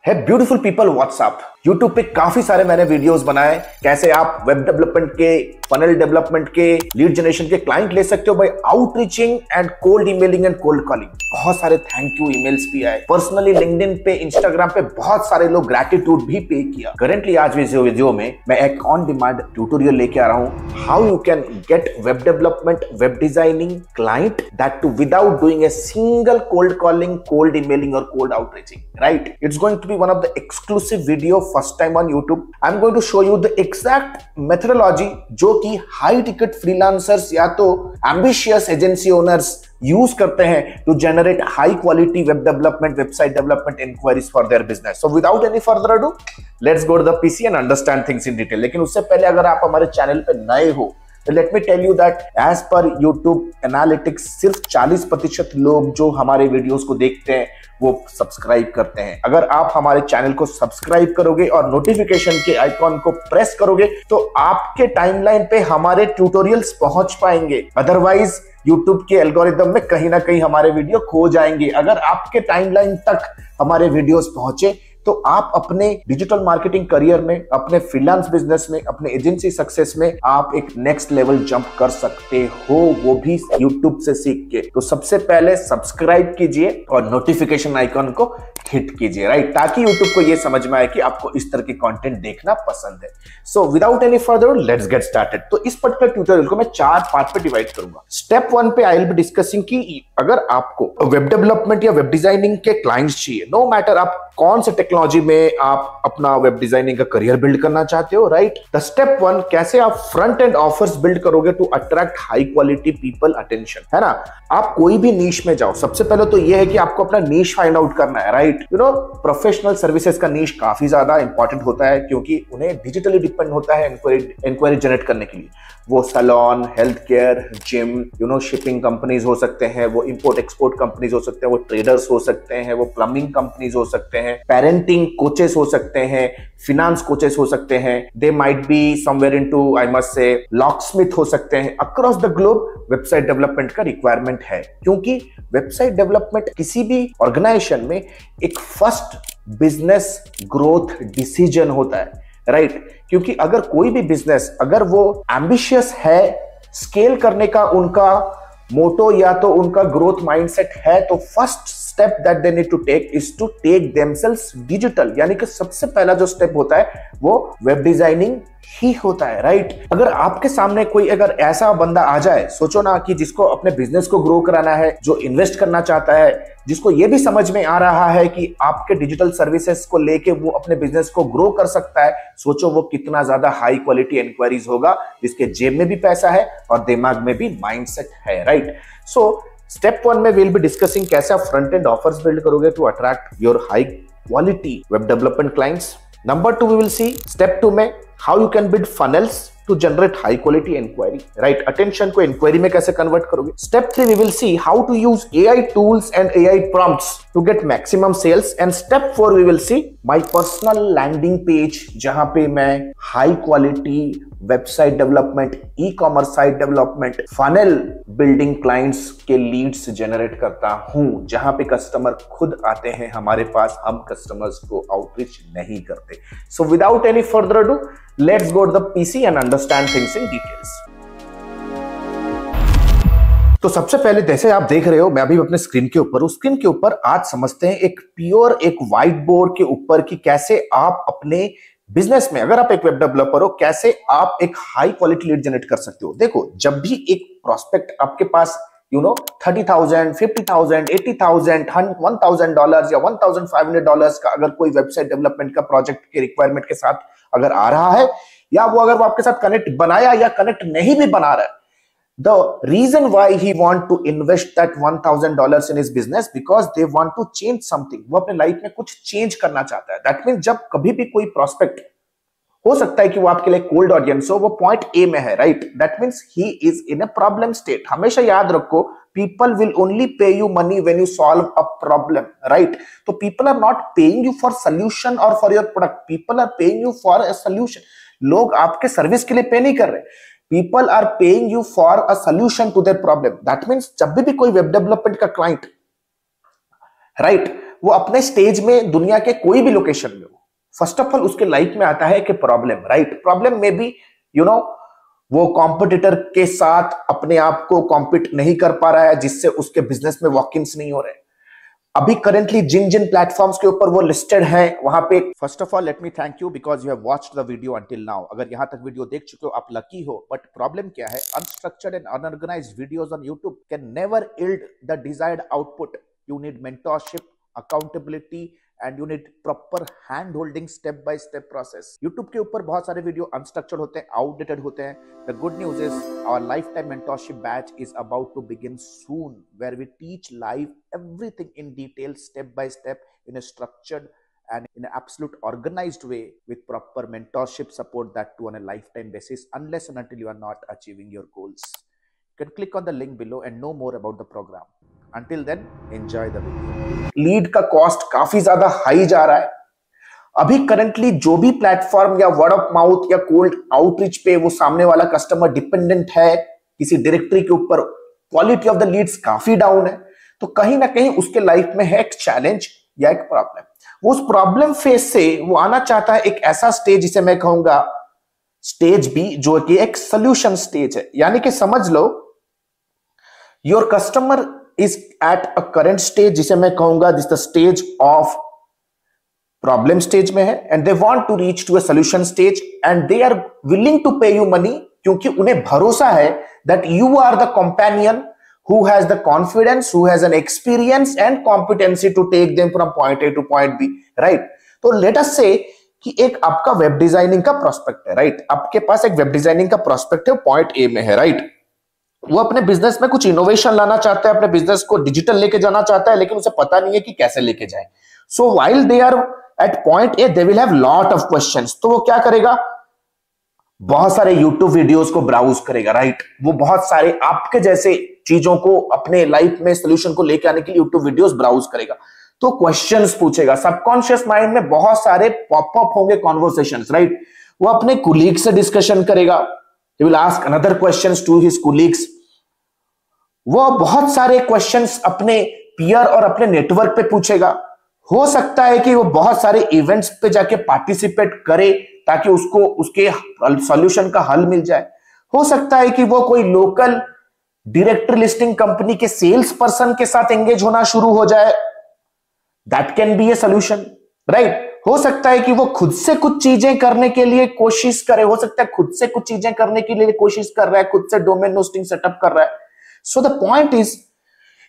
है beautiful people WhatsApp. YouTube पे काफी सारे मैंने वीडियोस बनाए कैसे आप वेब डेवलपमेंट के, फनल डेवलपमेंट के, लीड जनरेशन के क्लाइंट ले सकते हो by outreaching and cold emailing and cold calling. बहुत सारे थैंक यू ईमेल्स भी आए, पर्सनली लिंक्डइन पे, इंस्टाग्राम पे बहुत सारे लोग ग्रेटिट्यूड भी पे किया। करेंटली आज वीडियो में मैं एक ऑन डिमांड ट्यूटोरियल लेके आ रहा हूं, how you can get web development, web designing client, that too without doing a single cold calling, cold emailing और cold outreaching, right? It's going to be one of the exclusive video first time on YouTube. I'm going to show you the exact methodology जो कि high ticket freelancers या तो ambitious agency owners use करते हैं to generate high quality web development, website development inquiries for their business. So without any further ado, let's go to the PC and understand things in detail. लेकिन उससे पहले अगर आप हमारे channel पे नए हो तो let me tell you that as per YouTube analytics सिर्फ 40% लोग जो हमारे वीडियोस को देखते हैं वो सब्सक्राइब करते हैं। अगर आप हमारे चैनल को सब्सक्राइब करोगे और नोटिफिकेशन के आइकॉन को प्रेस करोगे तो आपके टाइमलाइन पे हमारे ट्यूटोरियल्स पहुंच पाएंगे। अदरवाइज यूट्यूब के एल्गोरिदम में कहीं ना कहीं हमारे वीडियो खो जाएंगे। अगर आपके टाइमलाइन तक हमारे वीडियोस पहुंचे तो आप अपने डिजिटल मार्केटिंग करियर में, अपने फ्रीलांस बिजनेस में, अपने एजेंसी सक्सेस में आप एक नेक्स्ट लेवल जंप कर सकते हो, वो भी यूट्यूब से सीख के। तो सबसे पहले सब्सक्राइब कीजिए और नोटिफिकेशन आइकॉन को हिट कीजिए, राइट, ताकि यूट्यूब को ये समझ में आए कि आपको इस तरह की कंटेंट देखना पसंद है। सो without any further let's get started. तो इस पर्टिकुलर ट्यूटोरियल को मैं 4 पार्ट पे डिवाइड करूंगा। स्टेप 1 पे आई विल बी डिस्कसिंग कि अगर आपको वेब डेवलपमेंट या वेब डिजाइनिंग के क्लाइंट्स चाहिए, नो मैटर आप कौन से टेक्नोलॉजी में आप अपना वेब डिजाइनिंग का करियर बिल्ड करना चाहते हो, राइट, द स्टेप 1 कैसे आप फ्रंट एंड ऑफर्स बिल्ड करोगे to attract high quality people attention, है ना। आप कोई भी नीश में जाओ, सबसे पहले तो यह है कि आपको अपना नीश फाइंड आउट करना है, right. You know professional services का नीश काफी ज्यादा इंपॉर्टेंट होता है क्योंकि उन्हें डिजिटली डिपेंड होता है इंक्वायरी जनरेट करने के लिए। वो salon, health care, gym, you know shipping companies हो सकते हैं, वो इंपोर्ट एक्सपोर्ट कंपनीज हो सकते हैं, वो ट्रेडर्स हो सकते हैं, वो प्लम्बिंग कंपनीज हो सकते हैं, पेरेंटिंग कोचेस हो सकते हैं, फिनांस कोचेस हो सकते हैं, they might be somewhere into I must say locksmith हो सकते हैं। Across the globe website development का रिक्वायरमेंट है क्योंकि वेबसाइट डेवलपमेंट किसी भी ऑर्गेनाइजेशन में एक फर्स्ट बिजनेस ग्रोथ डिसीजन होता है, राइट। क्योंकि अगर कोई भी बिजनेस अगर वो एम्बिशियस है, स्केल करने का उनका मोटो या तो उनका ग्रोथ माइंडसेट है, तो first step that they need to take is to take themselves digital, यानी कि सबसे पहला जो स्टेप होता है वो वेब डिजाइनिंग ही होता है, राइट। अगर आपके सामने कोई अगर ऐसा बंदा आ जाए, सोचो ना कि जिसको अपने बिजनेस को ग्रो कराना है, जो इन्वेस्ट करना चाहता है, जिसको ये भी समझ में आ रहा है कि आपके डिजिटल सर्विसेज को लेके वो अपने बिजनेस को ग्रो कर सकता है, सोचो वो कितना ज्यादा हाई क्वालिटी इंक्वायरीज होगा, जिसके जेब में भी पैसा है और दिमाग में भी माइंडसेट है, राइट। सो स्टेप 1 में विल बी डिस्कसिंग कैसे आप फ्रंट एंड ऑफर्स बिल्ड करोगे to attract your high quality web development clients. Number 2 we will see step 2 में how you can build funnels to generate high quality inquiry, right? Attention को inquiry में कैसे convert करोगे। Step 3 we will see how to use AI tools and AI prompts to get maximum sales, and step 4 we will see my personal landing page जहां पे मैं high quality website development, e commerce site development, funnel building clients के leads generate करता हूं, जहां पे customer खुद आते हैं हमारे पास, हम कस्टमर्स को आउटरीच नहीं करते। So without any further ado let's go to the PC and understand things in details. तो सबसे पहले जैसे आप देख रहे हो मैं अभी अपने स्क्रीन के ऊपर, उस स्क्रीन के ऊपर आज समझते हैं एक प्योर एक व्हाइट बोर्ड के ऊपर कि कैसे आप अपने बिजनेस में, अगर आप एक वेब डेवलपर हो, कैसे आप एक हाई क्वालिटी लीड जनरेट कर सकते हो। देखो, जब भी एक प्रोस्पेक्ट आपके पास यू नो $30,000, $50,000, $80,000, $1,000 या $1,500 का अगर कोई वेबसाइट डेवलपमेंट का प्रोजेक्ट के रिक्वायरमेंट के साथ अगर आ रहा है, या वो अगर वो आपके साथ कनेक्ट बनाया या कनेक्ट नहीं भी बना रहा है, the reason why he want to invest that $1,000 in his business because they want to change something, वो अपने लाइफ में कुछ चेंज करना चाहता है। दैट मीन्स जब कभी भी कोई प्रोस्पेक्ट, हो सकता है कि वो आपके लिए कोल्ड ऑडियंस हो, वो पॉइंट ए में है, right, that means he is in a problem state. हमेशा याद रखो, people will only pay you money when you solve a problem, right? तो people are not paying you for solution or for your product, people are paying you for a solution। लोग आपके service के लिए पे नहीं कर रहे, people are paying you for a solution to their problem। that means जब भी कोई वेब डेवलपमेंट का क्लाइंट, राइट, वो अपने स्टेज में दुनिया के कोई भी लोकेशन में हो, फर्स्ट ऑफ ऑल उसके लाइफ में आता है कि प्रॉब्लम, राइट? प्रॉब्लम में भी वो कॉम्पिटिटर के साथ अपने आप को कॉम्पीट नहीं कर पा रहा है, जिससे उसके बिजनेस में वॉक-इन्स नहीं हो रहे। अभी करंटली जिन जिन प्लेटफॉर्म्स के ऊपर वो लिस्टेड है वहां पे, first of all let me thank you because you have watched the video until now. अगर यहां तक वीडियो देख चुके हो आप लकी हो, बट प्रॉब्लम क्या है, unstructured and unorganised videos on YouTube can never yield the desired output. You need mentorship, accountability and you need proper hand holding step by step process. YouTube के ऊपर बहुत सारे वीडियो अनस्ट्रक्चर्ड होते हैं, outdated होते हैं। The good news is our lifetime mentorship batch is about to begin soon, where we teach live everything in detail, step by step, in a structured and in an absolute organized way with proper mentorship support, that too on a lifetime basis, unless and until you are not achieving your goals. You can click on the link below and know more about the program. Until then, enjoy the video. Lead का cost काफी ज्यादा high जा रहा है। अभी currently जो भी platform या वर्ड ऑफ माउथ या कोल्ड आउटरीच पे वो सामने वाला कस्टमर डिपेंडेंट है किसी डायरेक्टरी के ऊपर, क्वालिटी ऑफ द लीड्स काफी डाउन है, तो कहीं ना कहीं उसके लाइफ में है एक चैलेंज या एक प्रॉब्लम। वो उस प्रॉब्लम फेस से वो आना चाहता है एक ऐसा स्टेज जिसे मैं कहूंगा स्टेज बी, जो कि एक सोल्यूशन स्टेज है। यानी कि समझ लो your customer is at a current stage जिसे मैं कहूंगा this the stage of problem stage में है, and they want to reach to a solution stage and they are willing to pay you money क्योंकि उन्हें भरोसा है that you are the companion who has the confidence, who has an experience and competency to take them from point A to point B, right? तो let us say कि एक आपका web designing का prospect है, right? आपके पास एक web designing का prospect है, पॉइंट ए में है, राइट? वो अपने बिजनेस में कुछ इनोवेशन लाना चाहता है, अपने बिजनेस को डिजिटल लेके जाना चाहता है, लेकिन उसे पता नहीं है कि कैसे लेके जाए। So while they are at point A they will have lot of questions. तो वो क्या करेगा, बहुत सारे यूट्यूब वीडियोस को ब्राउज करेगा, राइट? वो बहुत सारे आपके जैसे चीजों को अपने लाइफ में सोल्यूशन को लेके आने के लिए यूट्यूब वीडियोस ब्राउज करेगा, तो क्वेश्चंस पूछेगा। सबकॉन्शियस माइंड में बहुत सारे पॉपअप होंगे कॉन्वर्सेशंस, राइट? वो अपने कुलीग से डिस्कशन करेगा, he will ask another questions to his colleagues। वो बहुत सारे क्वेश्चंस अपने पीयर और अपने नेटवर्क पे पूछेगा। हो सकता है कि वो बहुत सारे इवेंट्स पे जाके पार्टिसिपेट करे ताकि उसको उसके सॉल्यूशन का हल मिल जाए। हो सकता है कि वो कोई लोकल डायरेक्टरी लिस्टिंग कंपनी के सेल्स पर्सन के साथ एंगेज होना शुरू हो जाए, that can be a solution, right? हो सकता है कि वो खुद से कुछ चीजें करने के लिए कोशिश करे, हो सकता है खुद से कुछ चीजें करने के लिए कोशिश कर रहा है, खुद से डोमेन होस्टिंग सेटअप कर रहा है। So the point is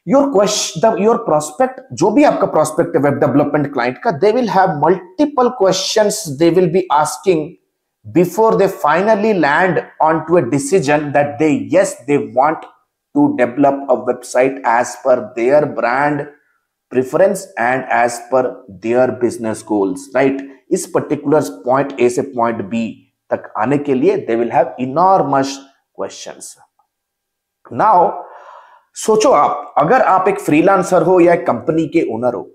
your prospect, जो भी आपका प्रोस्पेक्ट है वेब डेवलपमेंट क्लाइंट का, they will have multiple questions they will be asking before they finally land on to a decision that they yes they want to develop a website as per their brand preference and as per their business goals, right? इस particular point A से point B तक आने के लिए they will have enormous questions. Now सोचो आप, अगर आप एक फ्रीलांसर हो या एक कंपनी के ओनर हो,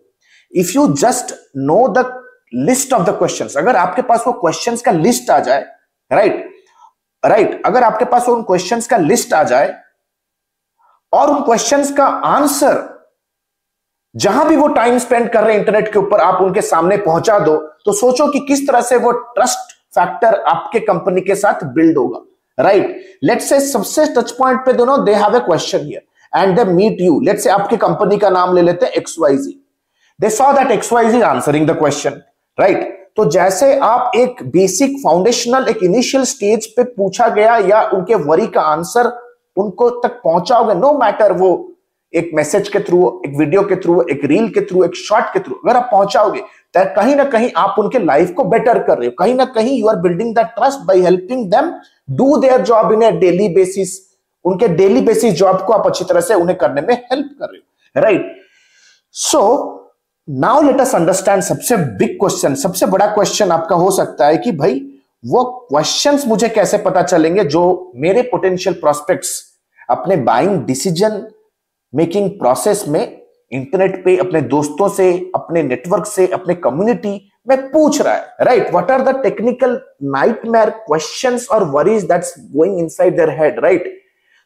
if you just know the list of the questions, अगर आपके पास वो क्वेश्चंस का लिस्ट आ जाए, राइट, अगर आपके पास उन क्वेश्चंस का लिस्ट आ जाए और उन क्वेश्चंस का आंसर जहां भी वो टाइम स्पेंड कर रहे हैं इंटरनेट के ऊपर आप उनके सामने पहुंचा दो, तो सोचो कि किस तरह से वो ट्रस्ट फैक्टर आपके कंपनी के साथ बिल्ड होगा, राइट? लेट्स से सबसे टच पॉइंट पे दोनों they have a question here and they meet you. Let's say आपकी कंपनी का नाम ले लेते हैं XYZ। They saw that XYZ answering the question, right? तो जैसे आप एक बेसिक फाउंडेशनल एक इनिशियल स्टेज पे पूछा गया या उनके वरी का आंसर उनको तक पहुंचाओगे, नो मैटर वो एक मैसेज के थ्रू, एक वीडियो के थ्रू, एक रील के थ्रू, एक शॉर्ट के थ्रू, अगर आप पहुंचाओगे तो कहीं ना कहीं आप उनके लाइफ को बेटर कर रहे हो, कहीं ना कहीं you are building the trust by helping them do their job in a daily basis. उनके डेली बेसिस जॉब को आप अच्छी तरह से उन्हें करने में हेल्प कर रहे हो, right? So now let us understand सबसे बिग क्वेश्चन, सबसे बड़ा क्वेश्चन आपका हो सकता है कि भाई वो क्वेश्चंस मुझे कैसे पता चलेंगे जो मेरे पोटेंशियल प्रोस्पेक्ट्स अपने बाइंग डिसीजन मेकिंग प्रोसेस में इंटरनेट पे अपने दोस्तों से, अपने नेटवर्क से, अपने कम्युनिटी में पूछ रहा है, right? What are the technical nightmare questions और worries that's going inside their head, right?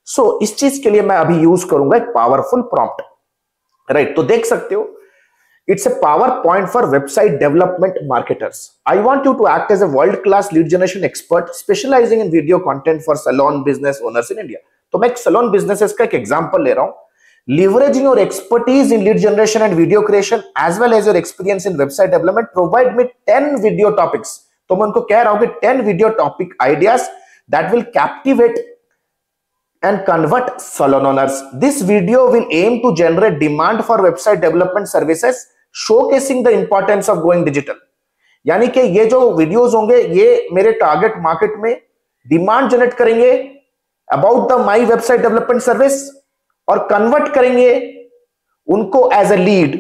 So इस चीज के लिए मैं अभी यूज करूंगा एक पावरफुल प्रॉम्प्ट, राइट? तो देख सकते हो It's a PowerPoint for website development marketers. I want you to act as a world-class lead generation expert specializing in video content for salon business owners in India. तो मैं एक salon businesses का एक example ले रहा हूँ. Leveraging your expertise in lead generation and video creation as well as your experience in website development, provide me 10 video topics. तो मैं उनको कह रहा हूँ कि 10 video topic ideas that will captivate and convert salon owners. This video will aim to generate demand for website development services, showcasing the importance of going digital. यानी कि ये जो वीडियोस होंगे ये मेरे टारगेट मार्केट में डिमांड जनरेट करेंगे about the my website development service और कन्वर्ट करेंगे उनको as a lead.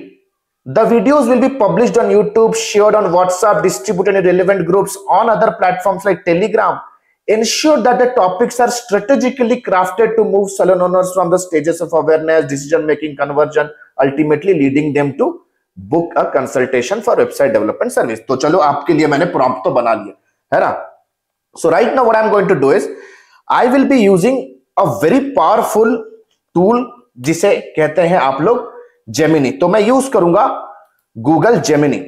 The videos will be published on YouTube, shared on WhatsApp, distributed in relevant groups on other platforms like Telegram. Ensure that the topics are strategically crafted to move salon owners from the stages of awareness, decision making, conversion, ultimately leading them to book a consultation for website development service. तो चलो आपके लिए मैंने prompt तो बना लिया है ना. So right now what I'm going to do is I will be using a very powerful tool जिसे कहते हैं आप लोग Gemini. तो मैं यूज करूंगा Google Gemini.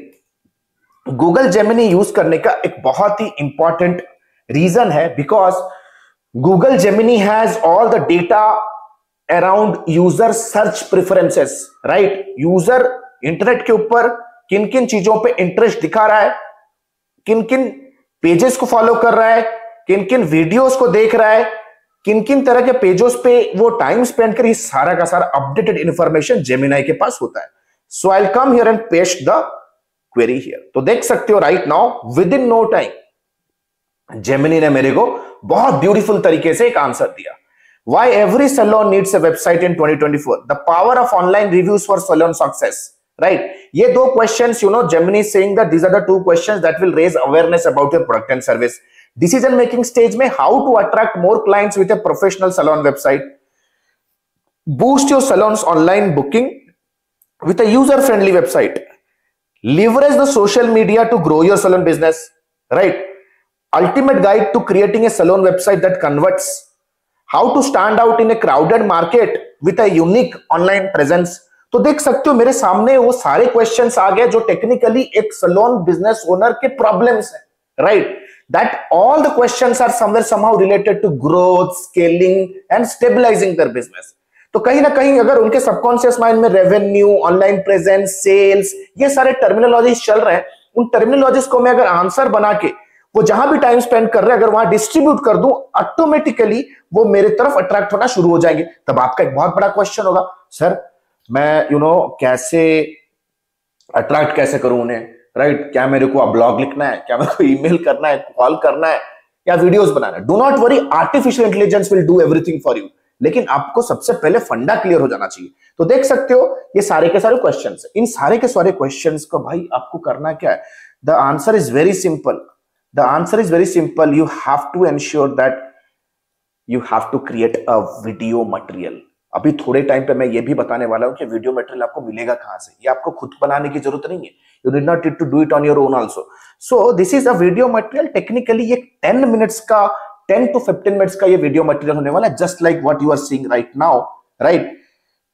Google Gemini use करने का एक बहुत ही इंपॉर्टेंट रीजन है because Google Gemini has all the data around user search preferences. Right, user internet के ऊपर किन किन चीजों पे इंटरेस्ट दिखा रहा है, किन किन पेजेस को फॉलो कर रहा है, किन किन वीडियोस को देख रहा है, किन किन तरह के पेजेस पे वो टाइम स्पेंड कर, ये सारा का सारा अपडेटेड इंफॉर्मेशन जेमिनी के पास होता है. So I will come here and paste the query here. तो देख सकते हो right now within no time Gemini ने मेरे को बहुत ब्यूटीफुल तरीके से एक आंसर दिया. Why every salon needs a website in 2024? The power of online reviews for salon success. Right? ये दो questions, Gemini is saying that these are the two questions that will raise awareness about your product and service. Decision making stage में how to attract more clients with a professional salon website. Boost your salon's online booking with a user friendly website. Leverage the social media to grow your salon business. Right? Ultimate guide to creating a salon website that converts. How to stand out in a crowded market with a unique online presence. तो देख सकते हो मेरे सामने वो सारे questions आ गए जो टेक्निकली एक सैलून बिजनेस ओनर के प्रॉब्लम्स हैं. Right, that all the questions are somewhere somehow related to growth, scaling and stabilising their business. तो कहीं ना कहीं अगर उनके सबकॉन्शियस माइंड में रेवेन्यू, ऑनलाइन प्रेजेंस, सेल्स, ये सारे टर्मिनोलॉजीज चल रहे हैं, उन टर्मिनोलॉजीज को मैं अगर आंसर बना के वो जहां भी टाइम स्पेंड कर रहे हैं अगर वहां डिस्ट्रीब्यूट कर दूं, ऑटोमेटिकली वो मेरे तरफ अट्रैक्ट होना शुरू हो जाएंगे. तब आपका एक बहुत बड़ा क्वेश्चन होगा, सर मैं कैसे अट्रैक्ट कैसे करूं उन्हें. राइट, क्या मेरे को ब्लॉग लिखना है, क्या मेरे को ईमेल करना है, कॉल करना है, या वीडियोस बनाना है? Do not worry, artificial intelligence will do everything for you. लेकिन आपको सबसे पहले फंडा क्लियर हो जाना चाहिए. तो देख सकते हो ये सारे के सारे क्वेश्चंस, इन सारे के सारे क्वेश्चंस को भाई आपको करना क्या है? The answer is very simple. The answer is very simple. You have to ensure that you have to create a video material. अभी थोड़े टाइम पे मैं ये भी बताने वाला हूं कि वीडियो मटेरियल आपको मिलेगा कहां से. ये आपको खुद बनाने की जरूरत नहीं है. You did not need to do it on your own also. So this is a video material. Technically ये 10 minutes का 10 to 15 minutes का ये वीडियो मटेरियल होने वाला है. Just like what you are seeing right now, right?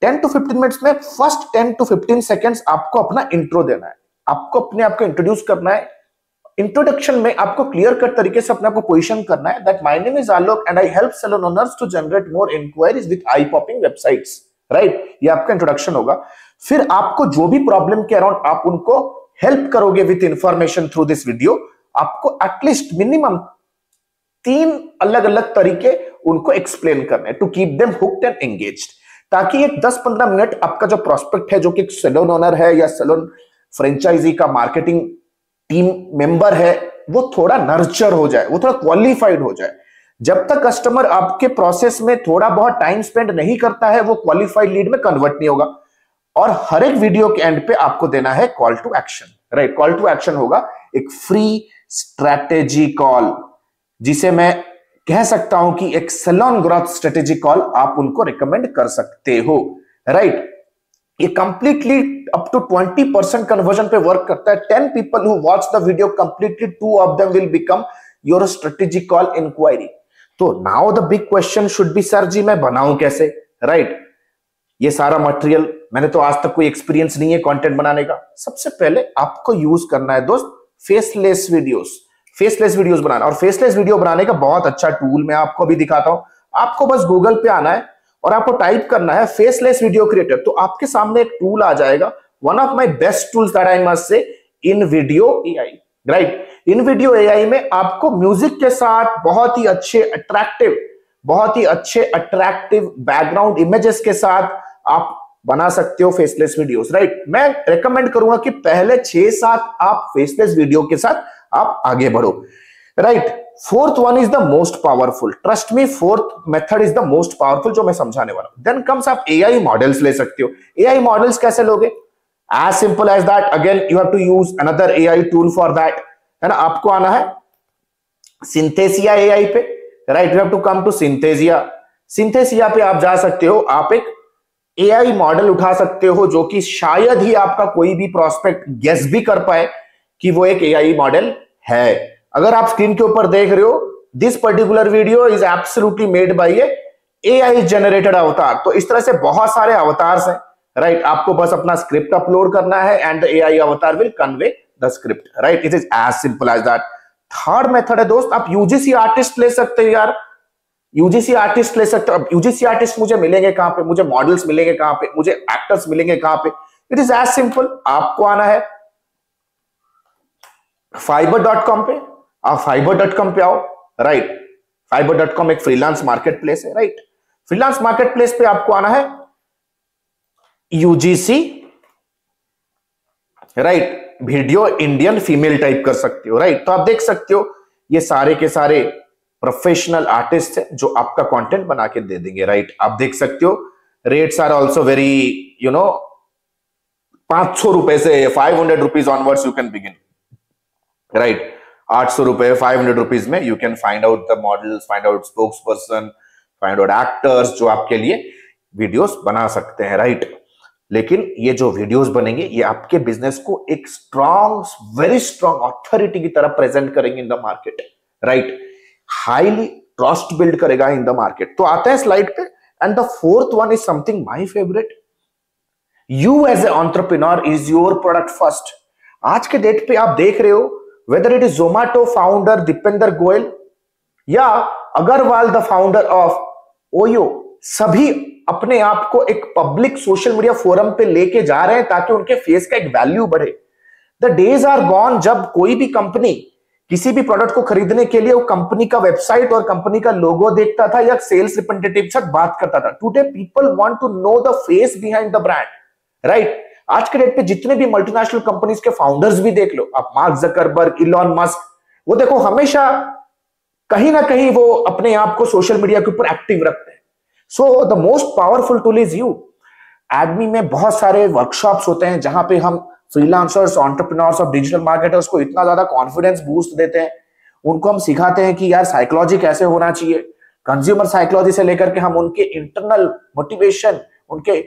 10 to 15 minutes में first 10 to 15 seconds आपको अपना इंट्रो देना है. आपको अपने आप को इंट्रोड्यूस करना है. इंट्रोडक्शन में आपको क्लियर कट तरीके से अपने आप को पोजीशन करना है that my name is Alok and I help salon owners to generate more enquiries with eye popping websites. Right, ये आपका इंट्रोडक्शन होगा. फिर आपको जो भी प्रॉब्लम के अराउंड आप उनको हेल्प करोगे with information through this video. आपको एटलीस्ट मिनिमम 3 अलग अलग तरीके उनको एक्सप्लेन करने to keep them hooked and engaged, ताकि एक 10-15 मिनट आपका जो प्रोस्पेक्ट है जो कि सैलून ओनर है या सैलून फ्रेंचाइजी का मार्केटिंग टीम मेंबर है, वो थोड़ा नर्चर हो जाए, वो थोड़ा क्वालिफाइड हो जाए. जब तक कस्टमर आपके प्रोसेस में थोड़ा बहुत टाइम स्पेंड नहीं करता है वो क्वालिफाइड लीड में कन्वर्ट नहीं होगा. और हर एक वीडियो के एंड पे आपको देना है call to action. Right, call to action होगा एक फ्री स्ट्रैटेजी कॉल, जिसे मैं कह सकता हूं कि एक सैलून ग्रोथ स्ट्रेटेजी कॉल आप उनको रिकमेंड कर सकते हो. राइट, ये कंप्लीटली अप टू 20% कन्वर्जन पे वर्क करता है. 10 people who watch the video completely, 2 of them will become your strategic call inquiry. तो now the big question should be, sir जी मैं बनाऊं कैसे? राइट, ये सारा मटेरियल मैंने तो आज तक कोई एक्सपीरियंस नहीं है कंटेंट बनाने का। सबसे पहले आपको यूज करना है दोस्त फेसलेस वीडियोस बनाना। और फेसलेस वीडियो बनाने का बहुत अच्छा टूल मैं आपको अभी दिखाता हूं। आपको बस गूगल पे आना है और आपको टाइप करना है फेसलेस वीडियो क्रिएटर, तो आपके सामने एक टूल आ जाएगा। One of my best tools that I must say, InVideo AI, right. InVideo AI में आपको म्यूजिक के साथ बहुत ही अच्छे अट्रैक्टिव बैकग्राउंड इमेजेस के साथ आप बना सकते हो फेसलेस वीडियोस, राइट। मैं रेकमेंड करूंगा कि पहले 6-7 आप फेसलेस वीडियो के साथ आप आगे बढ़ो, right. Fourth one is the most powerful, trust me, fourth method is the most powerful जो मैं समझाने वाला हूं। देन कम्स आप AI मॉडल्स ले सकते हो। AI मॉडल्स कैसे लोगे? As simple as that, again you have to use another AI tool for that, है ना। आपको आना है सिंथेसिया AI पे, right. You have to come to Synthesia पे आप जा सकते हो। आप एक AI मॉडल उठा सकते हो जो कि शायद ही आपका कोई भी प्रोस्पेक्ट गेस भी कर पाए कि वो एक AI मॉडल है। अगर आप स्क्रीन के ऊपर देख रहे हो, this particular video is absolutely made by A AI generated अवतार। तो इस तरह से बहुत सारे अवतार्स हैं, राइट। आपको बस अपना स्क्रिप्ट अपलोड करना है and the AI avatar will convey the script, right. It is as simple as that. Third method है दोस्त, आप UGC आर्टिस्ट ले सकते हो यार। UGC आर्टिस्ट ले सकते हो। अब UGC आर्टिस्ट मुझे मिलेंगे कहां पे, मुझे मॉडल्स मिलेंगे कहां पे, मुझे एक्टर्स मिलेंगे कहां पे? इट इज एज सिंपल, आपको आना है fiverr.com पे। आप fiverr.com पे आओ, राइट। fiverr.com एक फ्रीलांस मार्केट प्लेस है, राइट। फ्रीलांस मार्केट प्लेस पे आपको आना है UGC, right, video Indian female type कर सकते हो, राइट। तो आप देख सकते हो ये सारे के सारे प्रोफेशनल आर्टिस्ट है जो आपका कंटेंट बना के दे देंगे, राइट। आप देख सकते हो रेट्स आर ऑल्सो वेरी 500 रुपए से 500 rupees onwards you can begin, right. 800 रुपए 500 रुपीज में you can find out the models, find out spokes person, find out actors जो आपके लिए वीडियोस बना सकते हैं, राइट। लेकिन ये जो वीडियोस बनेंगे ये आपके बिजनेस को एक वेरी स्ट्रॉन्ग अथॉरिटी की तरह प्रेजेंट करेंगे in the market, right. Highly trust build करेगा इन द मार्केट। तो आता है स्लाइड पे। And the fourth one is something my favourite, you as a entrepreneur is your product first. आज के डेट पे आप देख रहे हो whether it is Zomato founder Dipender Goyal या Agarwal the founder of OYO, सभी अपने आप को एक पब्लिक सोशल मीडिया फोरम पे लेके जा रहे हैं ताकि उनके फेस का एक वैल्यू बढ़े। द डेज आर गॉन जब कोई भी कंपनी किसी भी प्रोडक्ट को खरीदने के लिए वो कंपनी का वेबसाइट और कंपनी का लोगो देखता था या सेल्स रिप्रेजेंटेटिव के साथ बात करता था। Today people want to know the face behind the brand, right. आज के डेट पे जितने भी मल्टीनेशनल कंपनीज के फाउंडर्स भी देख लो आप, मार्क जकरबर्ग, इलॉन मस्क, वो देखो हमेशा कहीं ना कहीं वो अपने आप को सोशल मीडिया के ऊपर एक्टिव रखते हैं। So the most powerful tool is you. एडमी में बहुत सारे वर्कशॉप्स होते हैं जहां पे हम फ्रीलांसर्स, एंटरप्रेन्योर्स और डिजिटल मार्केटर्स को इतना ज्यादा कॉन्फिडेंस बूस्ट देते हैं। उनको हम सिखाते हैं कि यार साइकोलॉजी कैसे होना चाहिए, कंज्यूमर साइकोलॉजी से लेकर के हम उनके इंटरनल मोटिवेशन, उनके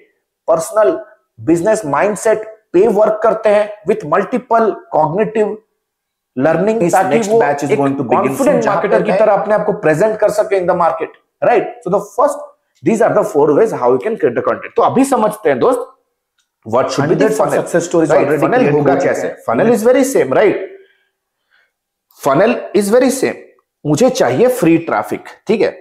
पर्सनल बिजनेस माइंडसेट पे वर्क करते हैं विथ मल्टीपल कॉग्निटिव लर्निंग, ताकि वो कॉन्फिडेंट मार्केटर की तरह अपने आप को प्रेजेंट कर सके in the market, right. So the first, these are the 4 ways how you can create the content. तो अभी समझते हैं दोस्त what should be the success stories already. Funnel होगा कैसे? Funnel is very same, right. Funnel is very same. मुझे चाहिए free traffic, ठीक है,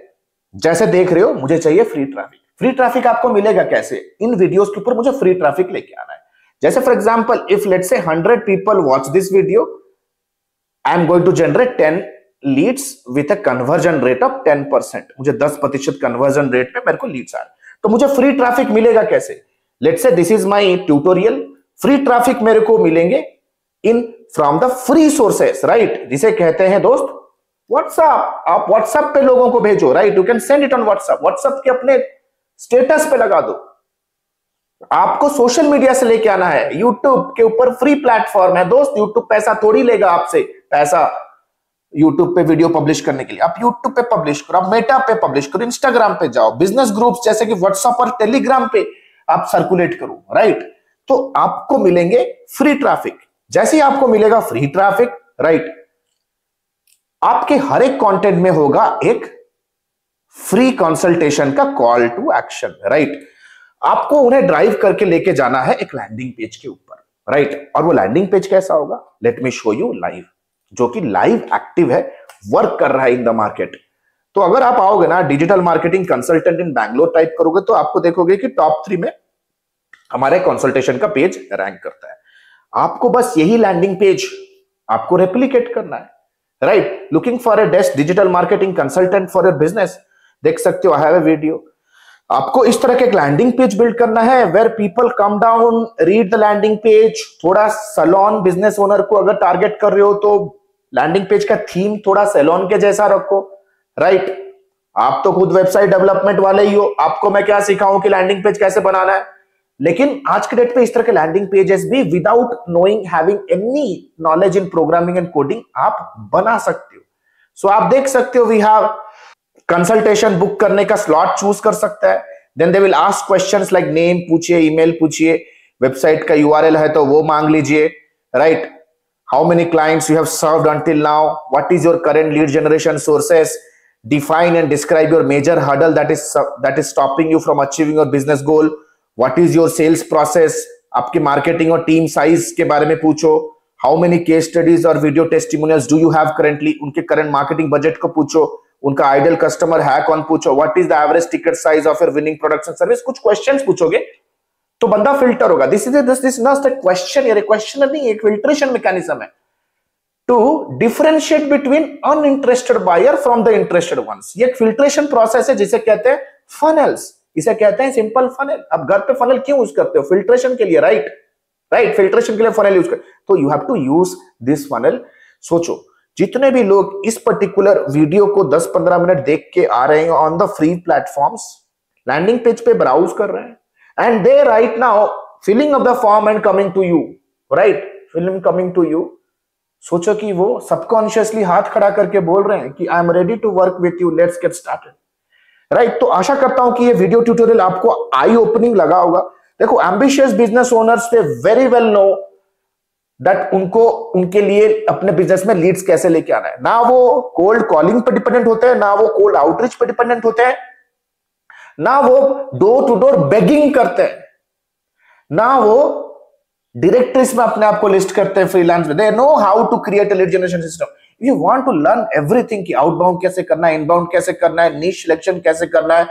जैसे देख रहे हो मुझे चाहिए फ्री ट्रैफिक। फ्री ट्रैफिक आपको मिलेगा कैसे? इन वीडियोस के ऊपर मुझे फ्री ट्रैफिक लेके आना है। जैसे for example if let's say 100 people watch this video, I am going to generate 10 leads with a conversion rate of 10%। मुझे 10% कन्वर्जन रेट पे मेरे को लीड्स आ रहे। तो मुझे फ्री ट्रैफिक मिलेगा कैसे? Let's say this is my tutorial. Free traffic मेरे को मिलेंगे in from the free sources, right, जिसे कहते हैं दोस्त व्हाट्सएप। आप व्हाट्सएप पे लोगों को भेजो, right. You can send it on WhatsApp. WhatsApp के अपने स्टेटस पे लगा दो। आपको सोशल मीडिया से लेके आना है। यूट्यूब के ऊपर फ्री प्लेटफॉर्म है दोस्त। यूट्यूब पैसा थोड़ी लेगा आपसे, पैसा यूट्यूब पे वीडियो पब्लिश करने के लिए। आप यूट्यूब पे पब्लिश करो, आप मेटा पे पब्लिश करो, इंस्टाग्राम पे जाओ, बिजनेस ग्रुप्स जैसे कि व्हाट्सएप और टेलीग्राम पे आप सर्कुलेट करो, राइट। तो आपको मिलेंगे फ्री ट्रैफिक। जैसे ही आपको मिलेगा फ्री ट्रैफिक, राइट, आपके हर एक कंटेंट में होगा एक फ्री कंसल्टेशन का कॉल टू एक्शन, राइट। आपको उन्हें ड्राइव करके लेके जाना है एक लैंडिंग पेज के ऊपर, राइट? और वो लैंडिंग पेज कैसा होगा? Let me show you live, जो कि लाइव एक्टिव है, वर्क कर रहा है इन द मार्केट। तो अगर आप आओगे ना डिजिटल मार्केटिंग कंसल्टेंट इन बैंगलोर टाइप करोगे तो आपको देखोगे कि टॉप 3 में हमारे कंसल्टेशन का पेज रैंक करता है। आपको बस यही लैंडिंग पेज आपको रेप्लिकेट करना है, right? Looking for a desk digital marketing consultant for your business, देख सकते हो, आई हैव अ वीडियो। आपको इस तरह के एक लैंडिंग पेज बिल्ड करना है where people come down, read the landing page. थोड़ा सैलून बिजनेस ओनर को अगर टारगेट कर रहे हो तो लैंडिंग पेज का थीम थोड़ा सैलून के जैसा रखो, राइट? आप तो खुद वेबसाइट डेवलपमेंट वाले ही हो, आपको मैं क्या सिखाऊं कि लैंडिंग पेज कैसे बनाना है। लेकिन आज के डेट पे इस तरह के लैंडिंग पेजेस भी without knowing having any knowledge in programming and coding आप बना सकते हो। सो आप देख सकते हो वी हैव कंसल्टेशन बुक करने का स्लॉट चूज कर सकता है। Then they will ask questions like name पूछिए, ईमेल पूछिए, वेबसाइट का यूआरएल है तो वो मांग लीजिए, right? How many clients you have served until now, what is your current lead generation sources, define and describe your major hurdle that is stopping you from achieving your business goal, what is your sales process, आपकी marketing और team size के बारे में पूछो, how many case studies और video testimonials do you have currently, उनके current marketing budget को पूछो, उनका आइडियल कस्टमर है कौन पूछो, what is the average ticket size of your winning products and service. कुछ क्वेश्चंस पूछोगे तो बंदा फिल्टर होगा। दिस नॉट अ क्वेश्चन, ये क्वेश्चन नहीं, एक फिल्ट्रेशन मैकेनिज्म है to differentiate between uninterested buyer from the interested ones। ये एक फिल्ट्रेशन प्रोसेस है जिसे कहते हैं फनल्स, इसे कहते हैं सिंपल फनल। अब घर पे फनल क्यों यूज करते हो? फिल्ट्रेशन के लिए, राइट? फिल्ट्रेशन के लिए फनल यूज कर, तो you have to use this funnel. सोचो जितने भी लोग इस पर्टिकुलर वीडियो को 10-15 मिनट देख के आ रहे हैं on the free platforms, landing page पे ब्राउज कर रहे हैं and they right now filling up the form and coming to you, right? Film coming to you. सोचो कि वो सबकॉन्शियसली हाथ खड़ा करके बोल रहे हैं कि I am ready to work with you, let's get started, right? तो आशा करता हूं कि ये वीडियो ट्यूटोरियल आपको आई ओपनिंग लगा होगा। देखो ambitious business owners they very well know that उनको उनके लिए अपने बिजनेस में लीड्स कैसे लेके आना है। ना वो कोल्ड कॉलिंग पर डिपेंडेंट होते हैं, ना वो कोल्ड आउटरीच पर डिपेंडेंट होते हैं, ना वो डोर टू डोर बेगिंग करते हैं, ना वो डायरेक्टरीज में अपने आप को लिस्ट करते हैं फ्रीलांस में। They know how to create a lead generation system. If you want to learn everything कि आउटबाउंड कैसे करना है, इनबाउंड कैसे करना है, नीश सिलेक्शन कैसे करना है,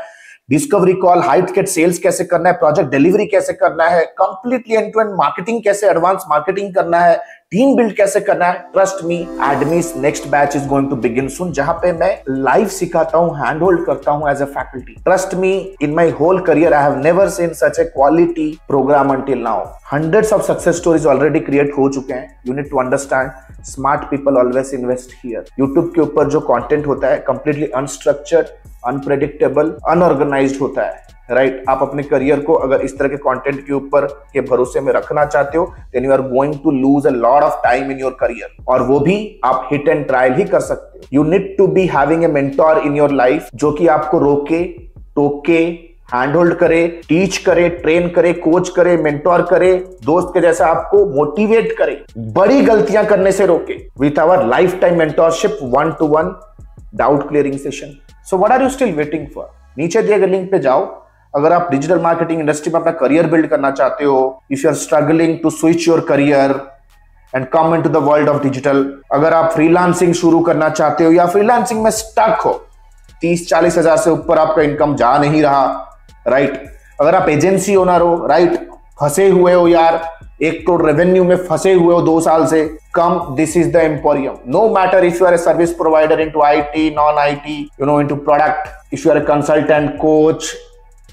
discovery call, high ticket sales कैसे करना है, प्रोजेक्ट डिलीवरी कैसे करना है, completely end to end marketing कैसे एडवांस मार्केटिंग करना है, टीम बिल्ड कैसे करना है, ट्रस्ट मी एडमीज next batch is going to begin soon, जहां पे मैं लाइव सिखाता हूं, हैंड होल्ड करता हूं as a faculty. Trust me, in my whole career I have never seen such a quality programme until now. Hundreds of success stories already create हो चुके हैं। You need to understand smart people always invest here. YouTube के ऊपर जो content होता है completely unstructured, unpredictable, unorganised होता है, राइट? आप अपने करियर को अगर इस तरह के कंटेंट के ऊपर के भरोसे में रखना चाहते हो then you are going to lose a lot of time in your career, और वो भी आप हिट एंड ट्रायल ही कर सकते हो। You need to be having a mentor in your life जो कि आपको रोके, टोके, हैंड होल्ड करे, टीच करे, ट्रेन करे, कोच करे, मेंटोर करे, दोस्त के जैसा आपको मोटिवेट करे, बड़ी गलतियां करने से रोके with our lifetime mentorship 1-to-1 doubt clearing session. So what are you still waiting for? नीचे दिए गए लिंक पे जाओ। अगर आप डिजिटल मार्केटिंग इंडस्ट्री में अपना करियर बिल्ड करना चाहते हो, if you are struggling to switch your career and come into the world of digital, अगर आप फ्रीलांसिंग शुरू करना चाहते हो या फ्रीलांसिंग में स्टक हो, 30-40 हजार से ऊपर आपका इनकम जा नहीं रहा, राइट? अगर आप एजेंसी ओनर हो, राइट, फंसे हुए हो यार, 1 करोड़ रेवेन्यू में फंसे हुए हो 2 साल से, come, this is the emporium. No matter if you are a service provider into IT, non IT, you know, into product, if you are a consultant, coach,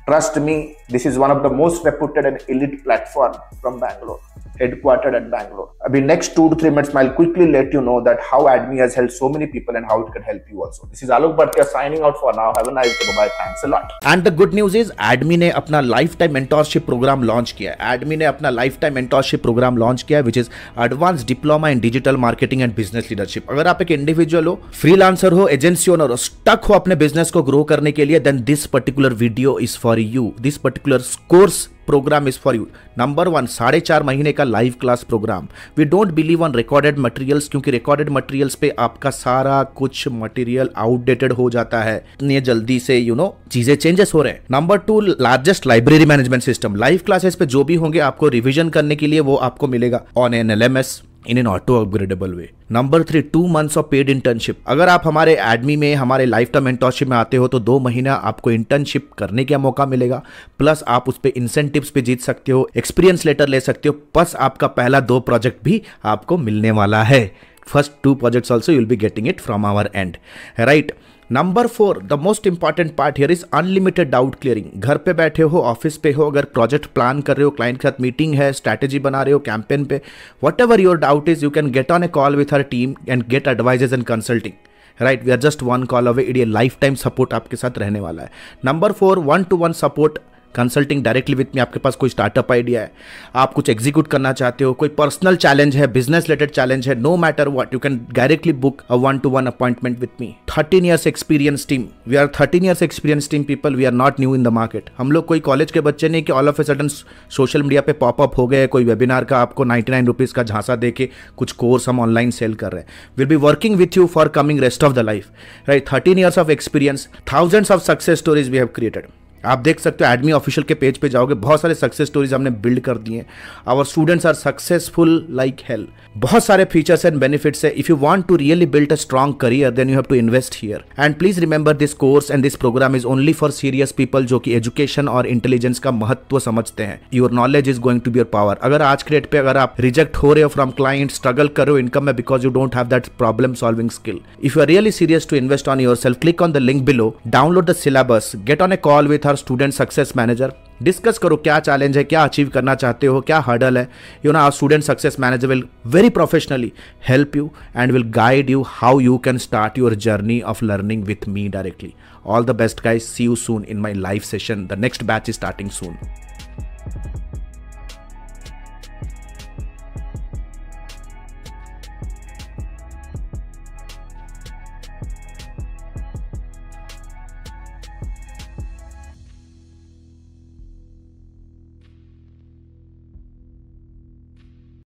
trust me, this is one of the most reputed and elite platform from Bangalore, headquartered at Bangalore. Abhi next 2 to 3 minutes I'll quickly let you know that how AdMe has helped so many people and how it can help you also. This is Alok Bhatia signing out for now. Have a nice day. Bye. Thanks a lot. And the good news is AdMe ने अपना lifetime mentorship program launch किया है। AdMe ने अपना lifetime mentorship program launch किया है which is Advanced Diploma in Digital Marketing and Business Leadership। अगर आप एक इंडिविजुअल हो, फ्रीलांसर हो, एजेंसी ओनर हो, स्टक हो अपने बिजनेस को ग्रो करने के लिए, then this particular video is for you. This particular course programme is for you. Number 1, 4.5 महीने का live class programme. We don't believe on recorded materials, क्योंकि रिकॉर्डेड मटेरियल्स पे आपका सारा कुछ मटेरियल आउटडेटेड हो जाता है, इतनी जल्दी से चीजें चेंजेस हो रहे हैं। Number 2, largest library management system. Live classes पे जो भी होंगे आपको रिविजन करने के लिए वो आपको मिलेगा on an LMS in an auto upgradable way. Number 3, 2 months of paid internship. अगर आप हमारे एडमी में हमारे लाइफ टाइम मेंटरशिप में आते हो तो 2 महीना आपको इंटर्नशिप करने का मौका मिलेगा, प्लस आप उस पर इंसेंटिव्स पे जीत सकते हो, एक्सपीरियंस लेटर ले सकते हो, प्लस आपका पहला 2 प्रोजेक्ट भी आपको मिलने वाला है। First 2 projects also you will be getting it from our end, right? Number 4, the most important part here is unlimited doubt clearing। घर पे बैठे हो, ऑफिस पे हो, अगर प्रोजेक्ट प्लान कर रहे हो, क्लाइंट के साथ मीटिंग है, स्ट्रैटेजी बना रहे हो कैंपेन पे, whatever your doubt is, you can get on a call with our team and get advises and consulting. Right, we are just 1 call away। ये लाइफ टाइम सपोर्ट आपके साथ रहने वाला है। Number 4, 1-to-1 support consulting directly with me. आपके पास कोई startup idea है, आप कुछ एग्जीक्यूट करना चाहते हो, कोई पर्सनल चैलेंज है, बिजनेस रिलेटेड चैलेंज है, no matter what, you can directly book a 1-to-1 appointment with me. 13 years experience team. We are 13 years experience team people, we are not new in the market. हम लोग कोई college के बच्चे नहीं कि all of a sudden social media पे pop up हो गए, कोई वेबिनार का आपको 99 रुपीज़ का झांसा दे के कुछ कोर्स हम ऑनलाइन सेल कर रहे हैं। Will be working with you for coming rest of the life, right. 13 years of experience, thousands of success stories we have created. आप देख सकते हो एडमी ऑफिशियल के पेज पे जाओगे, बहुत सारे सक्सेस स्टोरीज हमने बिल्ड कर दिए हैं। Our students are successful like hell. बहुत सारे फीचर्स एंड बेनिफिट्स है। If you want to really build a strong career then you have to invest here. And please remember this course and this programme is only for serious people जो कि education और intelligence का महत्व समझते हैं। Your knowledge is going to be your power. अगर आज के डेट पे अगर आप रिजेक्ट हो रहे हो फ्रॉम क्लाइंट, स्ट्रगल कर रहे हो इनकम में because you don't have that problem solving skill, if you are really serious to invest on yourself, click on the link below, download the syllabus, get on a call with our student success manager, discuss करो क्या challenge है, क्या achieve करना चाहते हो, क्या hurdle है। Our student success manager will very professionally help you and will guide you how you can start your journey of learning with me directly. All the best guys, see you soon in my live session. The next batch is starting soon.